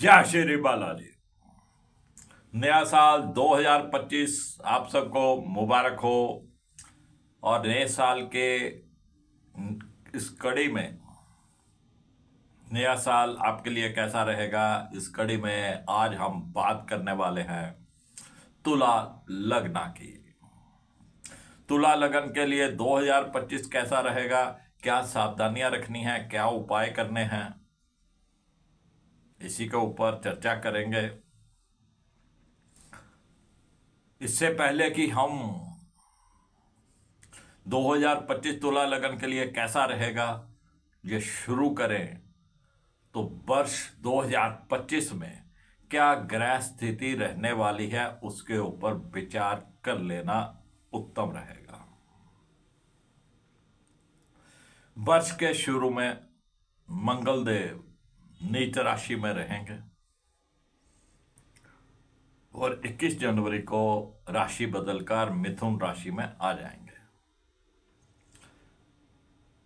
जय श्री बालाजी। नया साल 2025 आप सबको मुबारक हो। और नए साल के इस कड़ी में नया साल आपके लिए कैसा रहेगा, इस कड़ी में आज हम बात करने वाले हैं तुला लग्न की। तुला लग्न के लिए 2025 कैसा रहेगा, क्या सावधानियां रखनी है, क्या उपाय करने हैं, इसी के ऊपर चर्चा करेंगे। इससे पहले कि हम 2025 तुला लगन के लिए कैसा रहेगा ये शुरू करें, तो वर्ष 2025 में क्या ग्रह स्थिति रहने वाली है उसके ऊपर विचार कर लेना उत्तम रहेगा। वर्ष के शुरू में मंगल देव नीच राशि में रहेंगे और 21 जनवरी को राशि बदलकर मिथुन राशि में आ जाएंगे।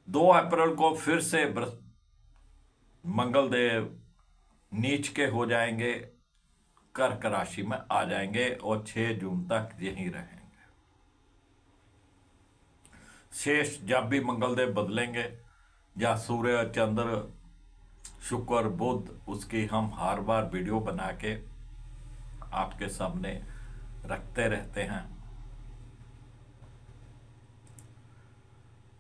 2 अप्रैल को फिर से मंगल देव नीच के हो जाएंगे, कर्क राशि में आ जाएंगे और 6 जून तक यहीं रहेंगे। शेष जब भी मंगल देव बदलेंगे या सूर्य चंद्र शुक्र बुध, उसकी हम हर बार वीडियो बना के आपके सामने रखते रहते हैं।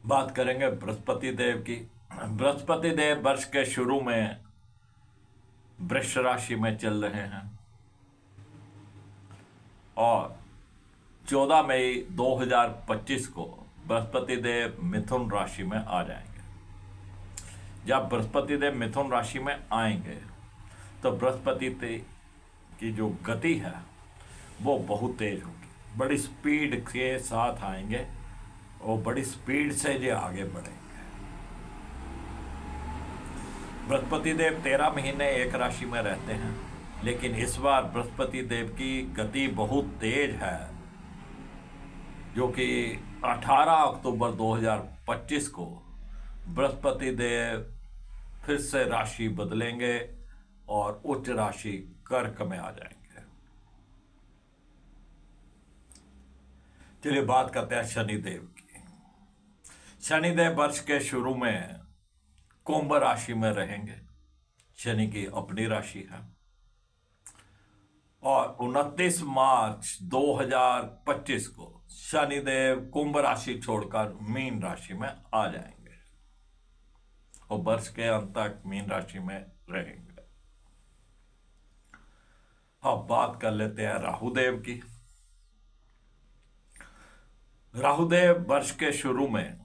बात करेंगे बृहस्पति देव की। बृहस्पति देव वर्ष के शुरू में वृष राशि में चल रहे हैं और 14 मई 2025 को बृहस्पति देव मिथुन राशि में आ जाएंगे। जब बृहस्पति देव मिथुन राशि में आएंगे तो बृहस्पति की जो गति है वो बहुत तेज होगी, बड़ी स्पीड के साथ आएंगे और बड़ी स्पीड से ये आगे बढ़ेंगे। बृहस्पति देव 13 महीने एक राशि में रहते हैं, लेकिन इस बार बृहस्पति देव की गति बहुत तेज है, जो कि 18 अक्टूबर 2025 को बृहस्पति देव फिर से राशि बदलेंगे और उच्च राशि कर्क में आ जाएंगे। चलिए बात करते हैं शनिदेव की। शनिदेव वर्ष के शुरू में कुंभ राशि में रहेंगे, शनि की अपनी राशि है, और 29 मार्च 2025 को शनिदेव कुंभ राशि छोड़कर मीन राशि में आ जाएंगे और वर्ष के अंत तक मीन राशि में रहेंगे। अब बात कर लेते हैं राहुदेव की। राहुदेव वर्ष के शुरू में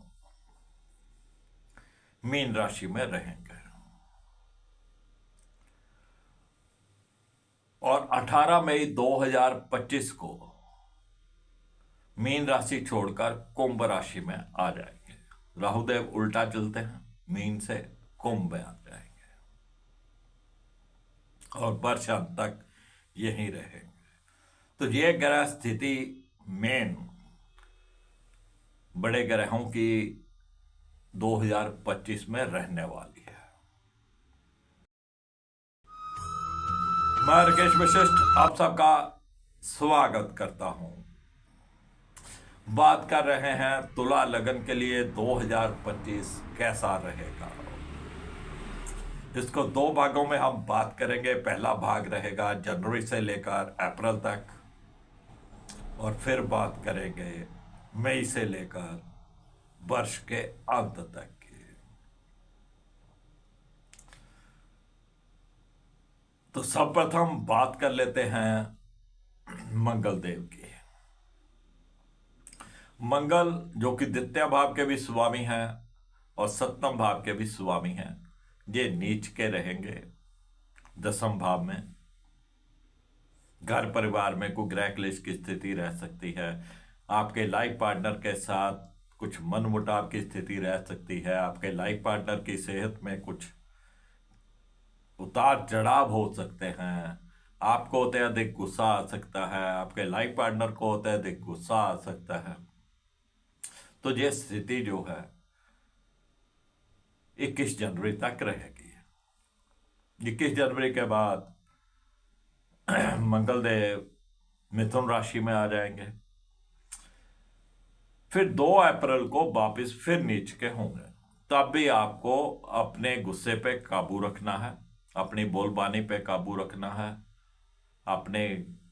मीन राशि में रहेंगे और 18 मई 2025 को मीन राशि छोड़कर कुंभ राशि में आ जाएंगे। राहुदेव उल्टा चलते हैं, मीन से कुंभ में आ जाएंगे और वर्ष अंत तक यहीं रहेंगे। तो ये ग्रह स्थिति मेन बड़े ग्रहों की 2025 में रहने वाली है। मैं राकेश वशिष्ठ आप सबका स्वागत करता हूं। बात कर रहे हैं तुला लगन के लिए 2025 कैसा रहेगा। इसको 2 भागों में हम बात करेंगे। पहला भाग रहेगा जनवरी से लेकर अप्रैल तक और फिर बात करेंगे मई से लेकर वर्ष के अंत तक की। तो सर्वप्रथम बात कर लेते हैं मंगल देव की। मंगल जो कि द्वितीय भाव के भी स्वामी हैं और 7वें भाव के भी स्वामी हैं, ये नीच के रहेंगे 10वें भाव में। घर परिवार में कोई ग्रह क्लेश की स्थिति रह सकती है, आपके लाइफ पार्टनर के साथ कुछ मनमुटाव की स्थिति रह सकती है, आपके लाइफ पार्टनर की सेहत में कुछ उतार चढ़ाव हो सकते हैं, आपको अत्यधिक गुस्सा आ सकता है, आपके लाइफ पार्टनर को अत्यधिक गुस्सा आ सकता है। तो ये स्थिति जो है 21 जनवरी तक रहेगी। 21 जनवरी के बाद मंगल देव मिथुन राशि में आ जाएंगे। फिर 2 अप्रैल को वापस फिर नीच के होंगे। तब भी आपको अपने गुस्से पे काबू रखना है, अपनी बोलबानी पे काबू रखना है, अपने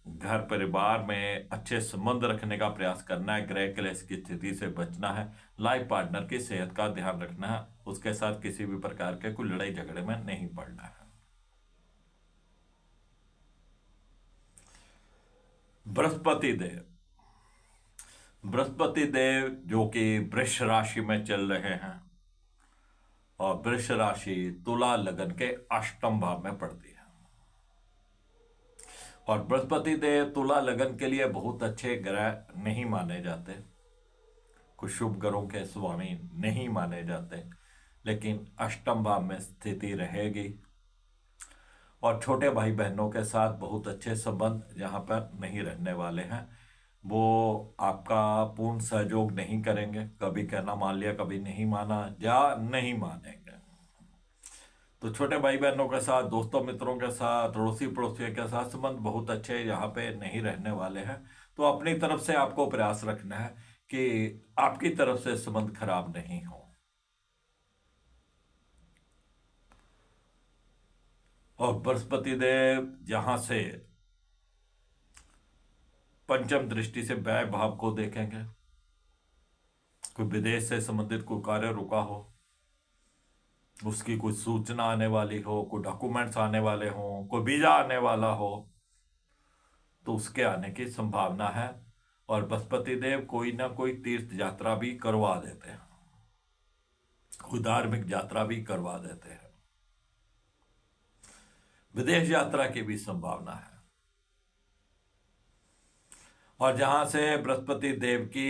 घर परिवार में अच्छे संबंध रखने का प्रयास करना है, गृह क्लेश की स्थिति से बचना है, लाइफ पार्टनर की सेहत का ध्यान रखना है, उसके साथ किसी भी प्रकार के कोई लड़ाई झगड़े में नहीं पड़ना है। बृहस्पति देव जो कि वृष राशि में चल रहे हैं, और वृष राशि तुला लगन के 8वें भाव में पड़ती है। और बृहस्पति देव तुला लगन के लिए बहुत अच्छे ग्रह नहीं माने जाते, कुछ शुभ ग्रहों के स्वामी नहीं माने जाते, लेकिन 8वें भाव में स्थिति रहेगी। और छोटे भाई बहनों के साथ बहुत अच्छे संबंध जहां पर नहीं रहने वाले हैं, वो आपका पूर्ण सहयोग नहीं करेंगे, कभी कहना मान लिया कभी नहीं माना या नहीं मानेंगे। तो छोटे भाई बहनों के साथ, दोस्तों मित्रों के साथ, अड़ोसी पड़ोसियों के साथ संबंध बहुत अच्छे यहाँ पे नहीं रहने वाले हैं। तो अपनी तरफ से आपको प्रयास रखना है कि आपकी तरफ से संबंध खराब नहीं हो। और बृहस्पति देव जहां से पंचम दृष्टि से व्यय भाव को देखेंगे, कोई विदेश से संबंधित कोई कार्य रुका हो, उसकी कुछ सूचना आने वाली हो, कोई डॉक्यूमेंट्स आने वाले हो, कोई वीजा आने वाला हो, तो उसके आने की संभावना है। और बृहस्पति देव कोई ना कोई तीर्थ यात्रा भी करवा देते हैं, कोई धार्मिक यात्रा भी करवा देते हैं, विदेश यात्रा की भी संभावना है। और जहां से बृहस्पति देव की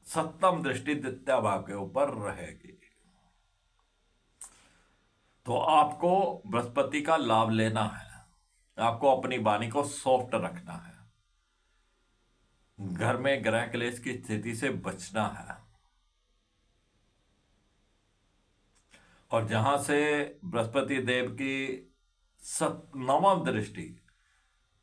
7वीं दृष्टि द्वितीय भाव के ऊपर रहेगी, तो आपको बृहस्पति का लाभ लेना है, आपको अपनी वाणी को सॉफ्ट रखना है, घर में ग्रह क्लेश की स्थिति से बचना है। और जहां से बृहस्पति देव की 9वीं दृष्टि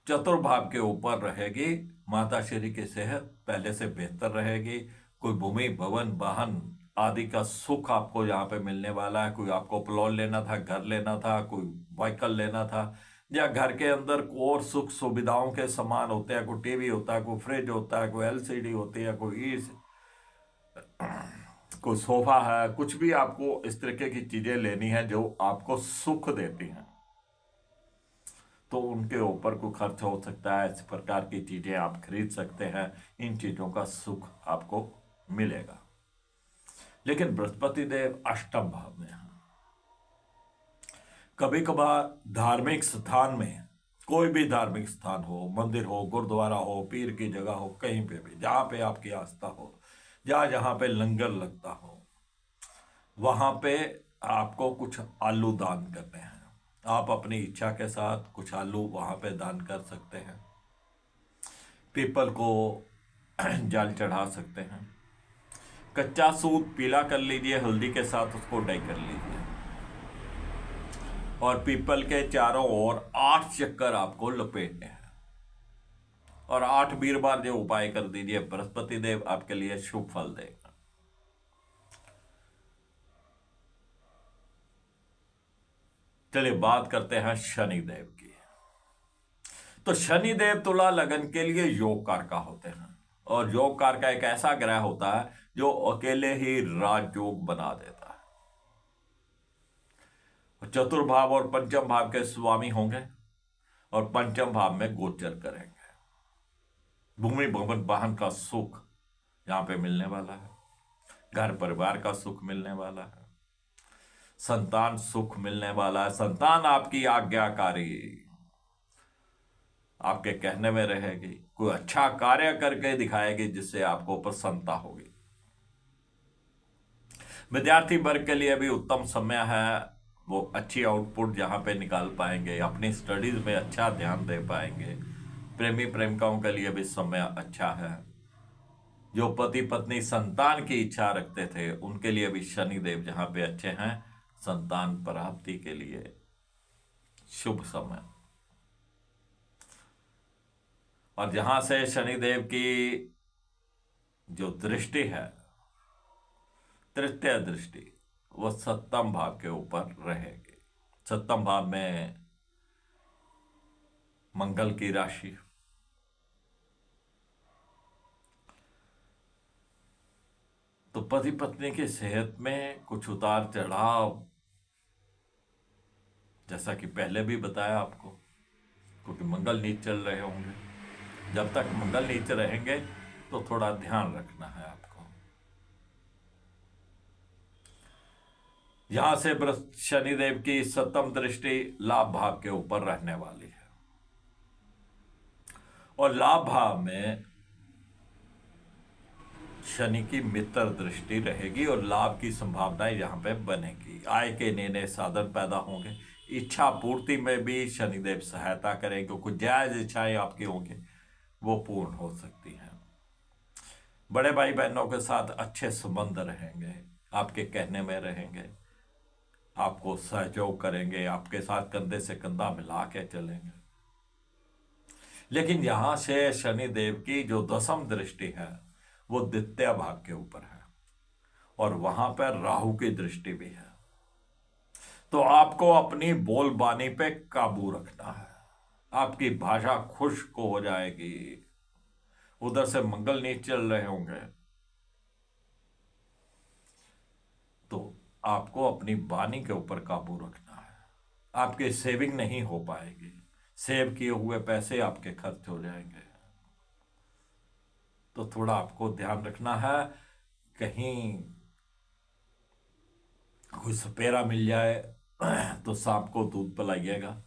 चतुर्भाव के ऊपर रहेगी, माता श्री की सेहत पहले से बेहतर रहेगी, कोई भूमि भवन वाहन आदि का सुख आपको यहाँ पे मिलने वाला है। कोई आपको प्लॉट लेना था, घर लेना था, कोई व्हीकल लेना था, या घर के अंदर और सुख सुविधाओं के सामान होते हैं, कोई टीवी होता है, कोई फ्रिज होता है, कोई एलसीडी होती है, कोई सोफा है, कुछ भी आपको इस तरीके की चीजें लेनी है जो आपको सुख देती हैं, तो उनके ऊपर कोई खर्च हो सकता है। इस प्रकार की चीजें आप खरीद सकते हैं, इन चीजों का सुख आपको मिलेगा। लेकिन बृहस्पति देव 8वें भाव में है। कभी कभार धार्मिक स्थान में, कोई भी धार्मिक स्थान हो, मंदिर हो, गुरुद्वारा हो, पीर की जगह हो, कहीं पे भी जहां पे आपकी आस्था हो, या जहां पे लंगर लगता हो, वहां पे आपको कुछ आलू दान करने हैं। आप अपनी इच्छा के साथ कुछ आलू वहां पे दान कर सकते हैं, पीपल को जल चढ़ा सकते हैं, कच्चा सूत पीला कर लीजिए, हल्दी के साथ उसको डाई कर लीजिए, और पीपल के चारों ओर 8 चक्कर आपको लपेटने हैं, और 8 वीरवार जो उपाय कर दीजिए, बृहस्पति देव आपके लिए शुभ फल देगा। चलिए बात करते हैं शनि देव की। तो शनि देव तुला लगन के लिए योग कारक होते हैं, और योग कारक एक ऐसा ग्रह होता है जो अकेले ही राजयोग बना देता है। चतुर्भाव और पंचम भाव के स्वामी होंगे, और पंचम भाव में गोचर करेंगे। भूमि भवन वाहन का सुख यहां पे मिलने वाला है, घर परिवार का सुख मिलने वाला है, संतान सुख मिलने वाला है। संतान आपकी आज्ञाकारी, आपके कहने में रहेगी, कोई अच्छा कार्य करके दिखाएगी जिससे आपको प्रसन्नता होगी। विद्यार्थी वर्ग के लिए भी उत्तम समय है, वो अच्छी आउटपुट जहां पे निकाल पाएंगे, अपनी स्टडीज में अच्छा ध्यान दे पाएंगे। प्रेमी प्रेमिकाओं के लिए भी समय अच्छा है। जो पति पत्नी संतान की इच्छा रखते थे उनके लिए भी शनिदेव जहां पे अच्छे हैं, संतान प्राप्ति के लिए शुभ समय। और जहां से शनिदेव की जो दृष्टि है, तृतीय दृष्टि, वो सप्तम भाव के ऊपर रहेगी। सप्तम भाव में मंगल की राशि, तो पति पत्नी की सेहत में कुछ उतार चढ़ाव, जैसा कि पहले भी बताया आपको, क्योंकि मंगल नीच चल रहे होंगे। जब तक मंगल नीच रहेंगे तो थोड़ा ध्यान रखना है आपको। यहां से शनिदेव की सप्तम दृष्टि लाभ भाव के ऊपर रहने वाली है, और लाभ भाव में शनि की मित्र दृष्टि रहेगी और लाभ की संभावनाएं यहां पे बनेगी। आय के नए नए साधन पैदा होंगे। इच्छा पूर्ति में भी शनिदेव सहायता करेंगे। कुछ जायज इच्छाएं आपकी होंगी वो पूर्ण हो सकती हैं। बड़े भाई बहनों के साथ अच्छे संबंध रहेंगे, आपके कहने में रहेंगे, आपको सहयोग करेंगे, आपके साथ कंधे से कंधा मिला के चलेंगे। लेकिन यहां से शनिदेव की जो दसम दृष्टि है वो द्वितीय भाव के ऊपर है, और वहां पर राहु की दृष्टि भी है। तो आपको अपनी बोलबानी पे काबू रखना है। आपकी भाषा खुश्क हो जाएगी। उधर से मंगल नीच चल रहे होंगे, तो आपको अपनी वाणी के ऊपर काबू रखना है। आपकी सेविंग नहीं हो पाएगी। सेव किए हुए पैसे आपके खर्च हो जाएंगे। तो थोड़ा आपको ध्यान रखना है, कहीं कोई सपेरा मिल जाए तो सांप को दूध पिलाइएगा।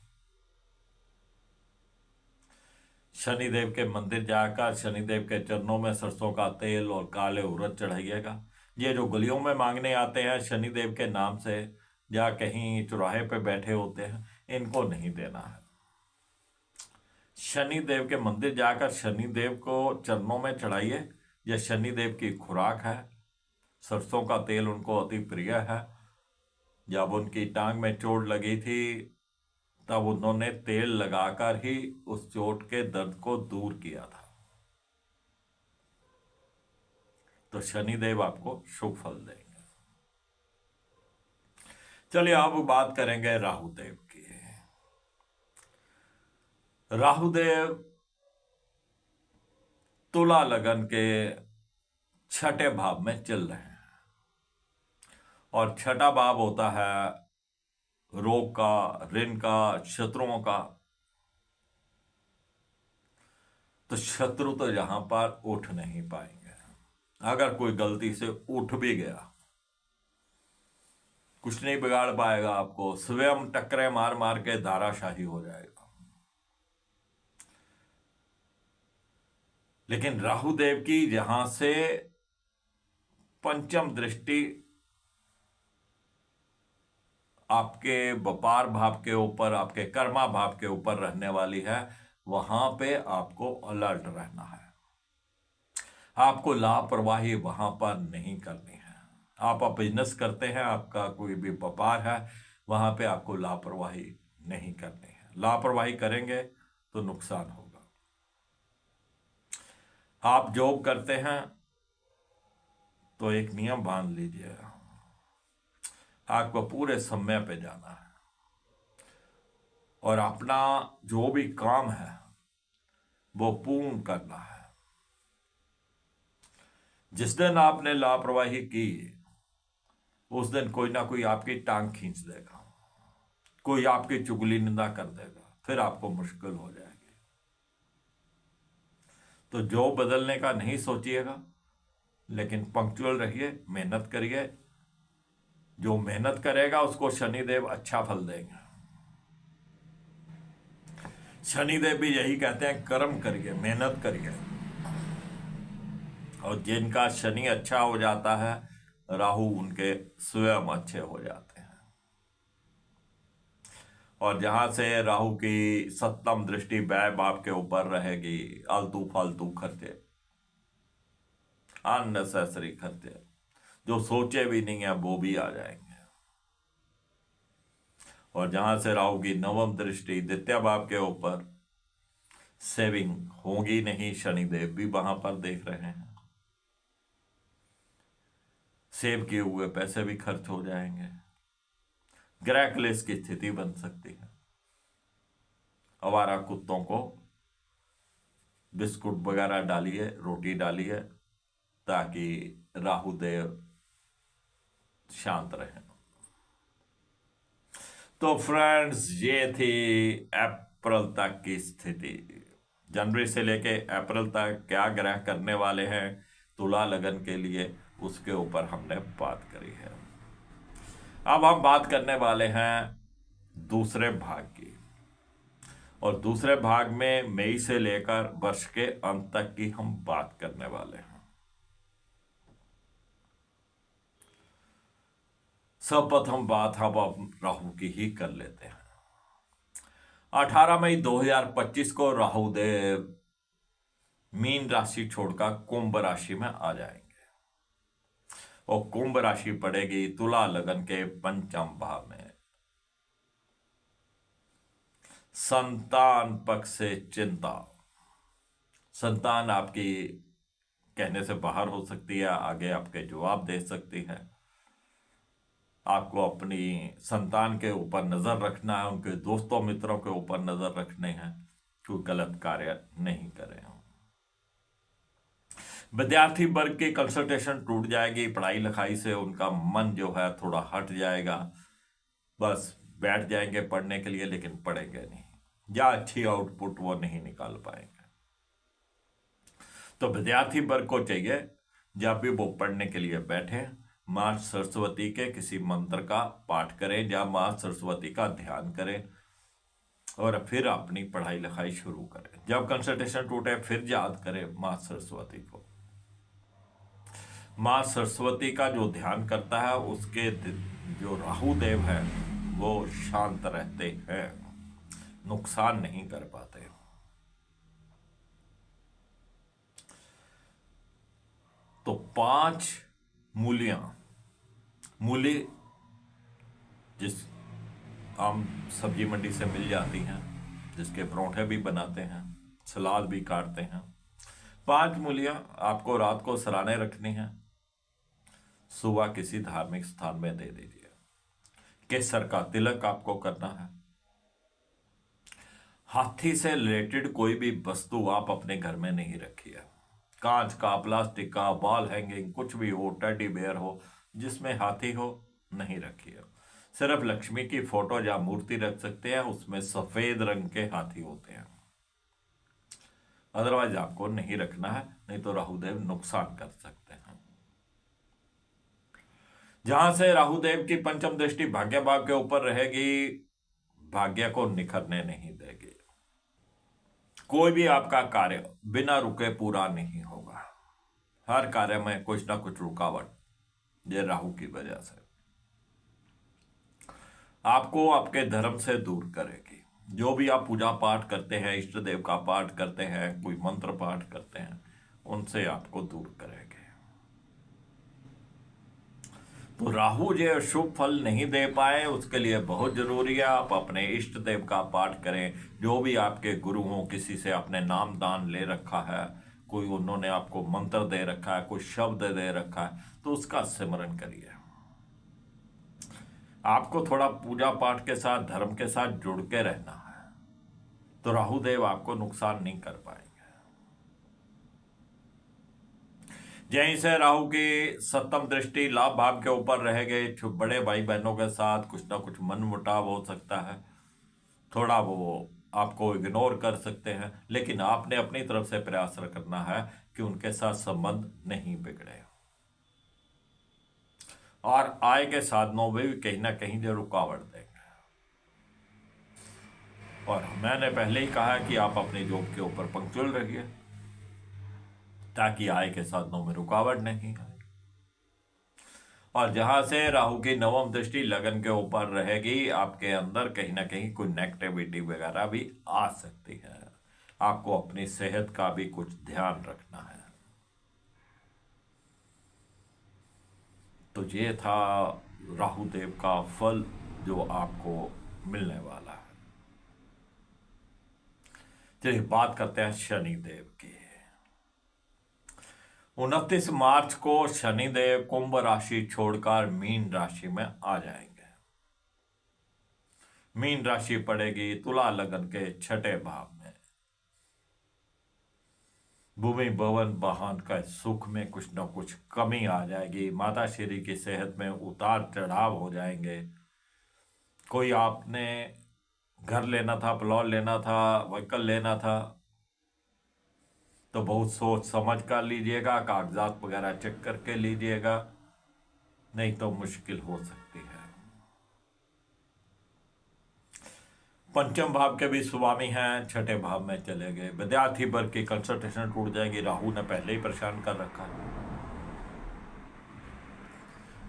शनिदेव के मंदिर जाकर शनिदेव के चरणों में सरसों का तेल और काले उड़द चढ़ाइएगा। ये जो गलियों में मांगने आते हैं शनिदेव के नाम से, या कहीं चौराहे पे बैठे होते हैं, इनको नहीं देना है। शनिदेव के मंदिर जाकर शनिदेव को चरणों में चढ़ाइए। यह शनिदेव की खुराक है। सरसों का तेल उनको अति प्रिय है। जब उनकी टांग में चोट लगी थी तब उन्होंने तेल लगाकर ही उस चोट के दर्द को दूर किया था। तो शनिदेव आपको शुभ फल देंगे। चलिए अब बात करेंगे राहुदेव की। राहुदेव तुला लगन के छठे भाव में चल रहे हैं, और छठा भाव होता है रोग का, ऋण का, शत्रुओं का। तो शत्रु तो यहां पर उठ नहीं पाएंगे। अगर कोई गलती से उठ भी गया, कुछ नहीं बिगाड़ पाएगा आपको। स्वयं टक्करे मार मार के धाराशाही हो जाएगा। लेकिन राहुदेव की यहां से पंचम दृष्टि आपके व्यापार भाव के ऊपर, आपके कर्मा भाव के ऊपर रहने वाली है। वहां पे आपको अलर्ट रहना है। आपको लापरवाही वहां पर नहीं करनी है। आप बिजनेस करते हैं, आपका कोई भी व्यापार है, वहां पे आपको लापरवाही नहीं करनी है। लापरवाही करेंगे तो नुकसान होगा। आप जॉब करते हैं तो एक नियम बांध लीजिए, आपको पूरे समय पे जाना है, और अपना जो भी काम है वो पूर्ण करना है। जिस दिन आपने लापरवाही की उस दिन कोई ना कोई आपकी टांग खींच देगा, कोई आपकी चुगली निंदा कर देगा, फिर आपको मुश्किल हो जाएगी। तो जो बदलने का नहीं सोचिएगा, लेकिन पंक्चुअल रहिए, मेहनत करिए। जो मेहनत करेगा उसको शनिदेव अच्छा फल देंगे। शनिदेव भी यही कहते हैं, कर्म करिए, मेहनत करिए। और जिनका शनि अच्छा हो जाता है, राहु उनके स्वयं अच्छे हो जाते हैं। और जहां से राहु की सप्तम दृष्टि व्यय भाव के ऊपर रहेगी, आलतू फालतू खर्चे, अननेसेसरी खर्चे, जो सोचे भी नहीं है वो भी आ जाएंगे। और जहां से राहु की नवम दृष्टि द्वितीय भाव के ऊपर, सेविंग होगी नहीं, शनिदेव भी वहां पर देख रहे हैं। सेव किए हुए पैसे भी खर्च हो जाएंगे। ग्रह क्लेश की स्थिति बन सकती है। आवारा कुत्तों को बिस्कुट वगैरह डालिए, रोटी डालिए, ताकि राहु देव शांत रहे। तो फ्रेंड्स, ये थी अप्रैल तक की स्थिति। जनवरी से लेके अप्रैल तक क्या ग्रह करने वाले हैं तुला लगन के लिए, उसके ऊपर हमने बात करी है। अब हम बात करने वाले हैं दूसरे भाग की, और दूसरे भाग में मई से लेकर वर्ष के अंत तक की हम बात करने वाले हैं। सर्वप्रथम बात हम अब राहु की ही कर लेते हैं। 18 मई 2025 को राहु देव मीन राशि छोड़कर कुंभ राशि में आ जाएंगे, और कुंभ राशि पड़ेगी तुला लगन के पंचम भाव में। संतान पक्ष से चिंता। संतान आपकी कहने से बाहर हो सकती है, आगे आपके जवाब दे सकती है। आपको अपनी संतान के ऊपर नजर रखना है, उनके दोस्तों मित्रों के ऊपर नजर रखने हैं, कोई गलत कार्य नहीं करें। विद्यार्थी वर्ग की कंसंट्रेशन टूट जाएगी, पढ़ाई लिखाई से उनका मन जो है थोड़ा हट जाएगा, बस बैठ जाएंगे पढ़ने के लिए लेकिन पढ़ेंगे नहीं, या अच्छी आउटपुट वो नहीं निकाल पाएंगे। तो विद्यार्थी वर्ग को चाहिए जब भी वो पढ़ने के लिए बैठे, मां सरस्वती के किसी मंत्र का पाठ करें या मां सरस्वती का ध्यान करें, और फिर अपनी पढ़ाई लिखाई शुरू करें। जब कंसंट्रेशन टूटे फिर याद करें मां सरस्वती को। मां सरस्वती का जो ध्यान करता है उसके जो राहु देव है वो शांत रहते हैं, नुकसान नहीं कर पाते। तो 5 मूली जिस आम सब्जी मंडी से मिल जाती हैं, जिसके परोठे भी बनाते हैं, सलाद भी काटते हैं, 5 मूलियां आपको रात को सराने रखनी है, सुबह किसी धार्मिक स्थान में दे दीजिए। केसर का तिलक आपको करना है। हाथी से रिलेटेड कोई भी वस्तु आप अपने घर में नहीं रखिए। कांच का, प्लास्टिक का, वॉल हैंगिंग, कुछ भी हो, टेडी बेयर हो, जिसमें हाथी हो, नहीं रखिए। सिर्फ लक्ष्मी की फोटो या मूर्ति रख सकते हैं, उसमें सफेद रंग के हाथी होते हैं। अदरवाइज आपको नहीं रखना है, नहीं तो राहुदेव नुकसान कर सकते हैं। जहां से राहुदेव की पंचम दृष्टि भाग्य भाव के ऊपर रहेगी, भाग्य को निखरने नहीं देगी। कोई भी आपका कार्य बिना रुके पूरा नहीं होगा। हर कार्य में कुछ ना कुछ रुकावट ये राहु की वजह से आपको आपके धर्म से दूर करेगी। जो भी आप पूजा पाठ करते हैं, इष्ट देव का पाठ करते हैं, कोई मंत्र पाठ करते हैं, उनसे आपको दूर करेंगे। तो राहु जो शुभ फल नहीं दे पाए, उसके लिए बहुत जरूरी है आप अपने इष्ट देव का पाठ करें। जो भी आपके गुरु हों, किसी से आपने नाम दान ले रखा है, कोई उन्होंने आपको मंत्र दे रखा है, कोई शब्द दे रखा है, तो उसका सिमरन करिए। आपको थोड़ा पूजा पाठ के साथ, धर्म के साथ जुड़ के रहना है, तो राहुदेव आपको नुकसान नहीं कर पाएंगे। यहीं से राहु की सप्तम दृष्टि लाभ भाव के ऊपर रह गए, बड़े भाई बहनों के साथ कुछ ना कुछ मन मुटाव हो सकता है, थोड़ा वो आपको इग्नोर कर सकते हैं, लेकिन आपने अपनी तरफ से प्रयास करना है कि उनके साथ संबंध नहीं बिगड़े। और आय के साधनों में भी कहीं ना कहीं जो रुकावट देंगे। और मैंने पहले ही कहा कि आप अपनी जॉब के ऊपर पंक्चुअल रहिए, ताकि आय के साधनों में रुकावट नहीं आए। और जहां से राहु की नवम दृष्टि लगन के ऊपर रहेगी, आपके अंदर कहीं ना कहीं कोई नेगेटिविटी वगैरह भी आ सकती है। आपको अपनी सेहत का भी कुछ ध्यान रखना है। तो ये था राहु देव का फल जो आपको मिलने वाला है। चलिए बात करते हैं शनि देव की। 29 मार्च को शनि देव कुंभ राशि छोड़कर मीन राशि में आ जाएंगे। मीन राशि पड़ेगी तुला लगन के छठे भाव में। भूमि भवन वाहन का सुख में कुछ न कुछ कमी आ जाएगी। माता श्री की सेहत में उतार चढ़ाव हो जाएंगे। कोई आपने घर लेना था, प्लॉट लेना था, व्हीकल लेना था, तो बहुत सोच समझ कर लीजिएगा, कागजात वगैरह चेक करके लीजिएगा, नहीं तो मुश्किल हो सकती है। पंचम भाव के भी स्वामी हैं, छठे भाव में चले गए। विद्यार्थी वर्ग की कंसंट्रेशन टूट जाएगी। राहु ने पहले ही परेशान कर रखा है।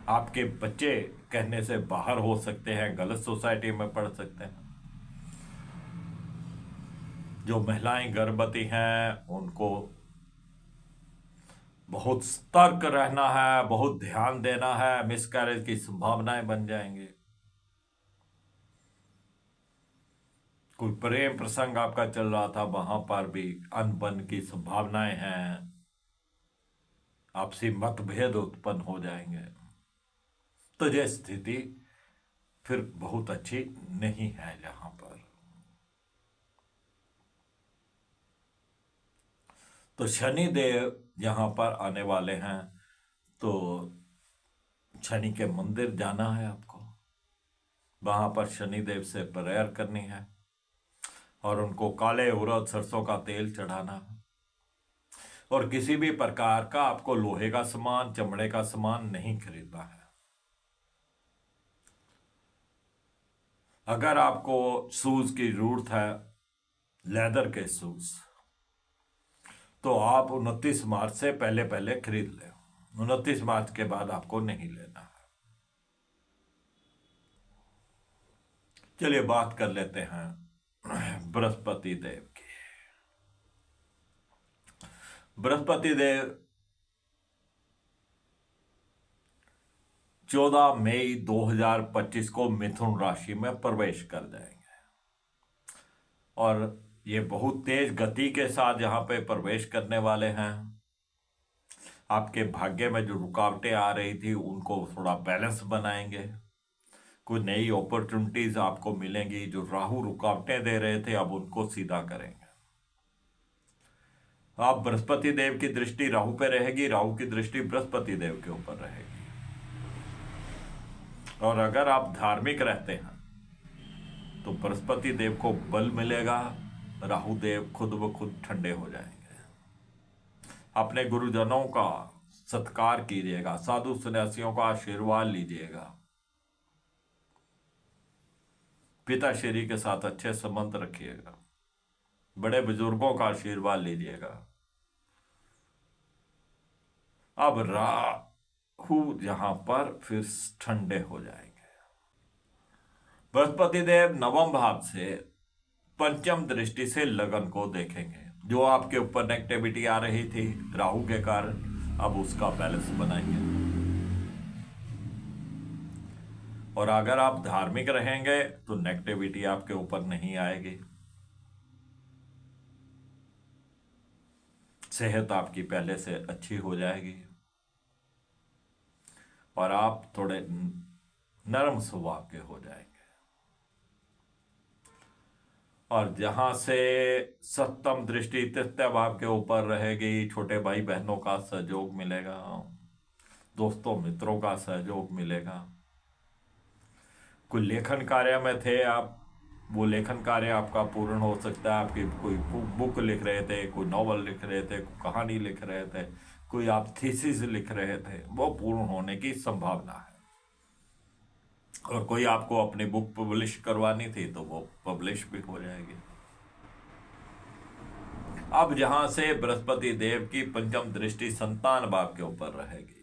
आपके बच्चे कहने से बाहर हो सकते हैं, गलत सोसाइटी में पढ़ सकते हैं। जो महिलाएं गर्भवती हैं उनको बहुत सतर्क रहना है, बहुत ध्यान देना है, मिसकैरेज की संभावनाएं बन जाएंगी। कोई प्रेम प्रसंग आपका चल रहा था, वहां पर भी अनबन की संभावनाएं हैं। आपसी मतभेद उत्पन्न हो जाएंगे। तो यह स्थिति फिर बहुत अच्छी नहीं है यहां पर। तो शनि देव यहां पर आने वाले हैं, तो शनि के मंदिर जाना है आपको। वहां पर शनि देव से प्रेयर करनी है और उनको काले उड़द सरसों का तेल चढ़ाना है। और किसी भी प्रकार का आपको लोहे का सामान, चमड़े का सामान नहीं खरीदना है। अगर आपको शूज की जरूरत है, लेदर के शूज, तो आप 29 मार्च से पहले पहले खरीद लें। 29 मार्च के बाद आपको नहीं लेना है। चलिए बात कर लेते हैं बृहस्पति देव की। बृहस्पति देव 14 मई 2025 को मिथुन राशि में प्रवेश कर जाएंगे। और ये बहुत तेज गति के साथ यहां पे प्रवेश करने वाले हैं। आपके भाग्य में जो रुकावटें आ रही थी उनको थोड़ा बैलेंस बनाएंगे। कोई नई अपॉर्चुनिटीज आपको मिलेंगी। जो राहु रुकावटें दे रहे थे अब उनको सीधा करेंगे। आप बृहस्पति देव की दृष्टि राहु पे रहेगी, राहु की दृष्टि बृहस्पति देव के ऊपर रहेगी। और अगर आप धार्मिक रहते हैं तो बृहस्पति देव को बल मिलेगा, राहु देव खुद ब खुद ठंडे हो जाएंगे। अपने गुरुजनों का सत्कार कीजिएगा, साधु सन्यासियों का आशीर्वाद लीजिएगा, पिताश्री के साथ अच्छे संबंध रखिएगा, बड़े बुजुर्गों का आशीर्वाद लीजिएगा। अब राहु यहां पर फिर ठंडे हो जाएंगे। बृहस्पति देव नवम भाव से पंचम दृष्टि से लगन को देखेंगे। जो आपके ऊपर नेगेटिविटी आ रही थी राहु के कारण, अब उसका बैलेंस बनाएंगे। और अगर आप धार्मिक रहेंगे तो नेगेटिविटी आपके ऊपर नहीं आएगी। सेहत आपकी पहले से अच्छी हो जाएगी और आप थोड़े नरम स्वभाव के हो जाएंगे। और जहां से सप्तम दृष्टि तृतीय भाव के ऊपर रहेगी, छोटे भाई बहनों का सहयोग मिलेगा, दोस्तों मित्रों का सहयोग मिलेगा। कोई लेखन कार्य में थे आप, वो लेखन कार्य आपका पूर्ण हो सकता है। आपकी कोई बुक लिख रहे थे, कोई नॉवल लिख रहे थे, कोई कहानी लिख रहे थे, कोई आप थीसिस लिख रहे थे, वो पूर्ण होने की संभावना है। और कोई आपको अपनी बुक पब्लिश करवानी थी तो वो पब्लिश भी हो जाएगी। अब जहां से बृहस्पति देव की पंचम दृष्टि संतान भाव के ऊपर रहेगी,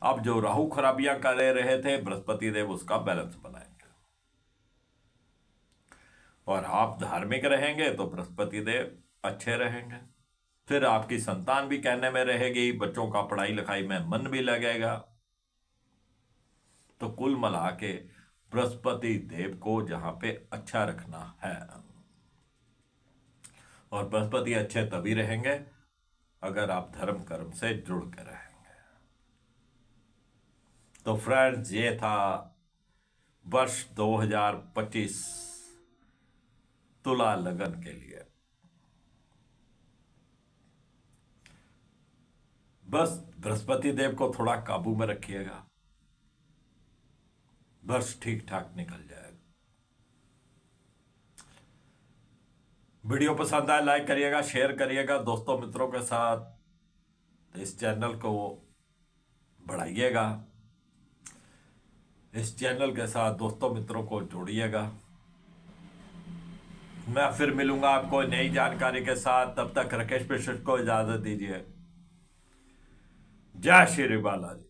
अब जो राहु खराबियां कर रहे थे बृहस्पति देव उसका बैलेंस बनाएंगे। और आप धार्मिक रहेंगे तो बृहस्पति देव अच्छे रहेंगे। फिर आपकी संतान भी कहने में रहेगी, बच्चों का पढ़ाई लिखाई में मन भी लगेगा। तो कुल मिला के बृहस्पति देव को जहां पे अच्छा रखना है। और बृहस्पति अच्छे तभी रहेंगे अगर आप धर्म कर्म से जुड़ के रहेंगे। तो फ्रेंड्स, ये था वर्ष 2025 तुला लगन के लिए। बस बृहस्पति देव को थोड़ा काबू में रखिएगा, वर्ष ठीक ठाक निकल जाएगा। वीडियो पसंद आए लाइक करिएगा, शेयर करिएगा दोस्तों मित्रों के साथ। इस चैनल को बढ़ाइएगा, इस चैनल के साथ दोस्तों मित्रों को जोड़िएगा। मैं फिर मिलूंगा आपको नई जानकारी के साथ। तब तक राकेश मिश्र को इजाजत दीजिए। जय श्री बालाजी।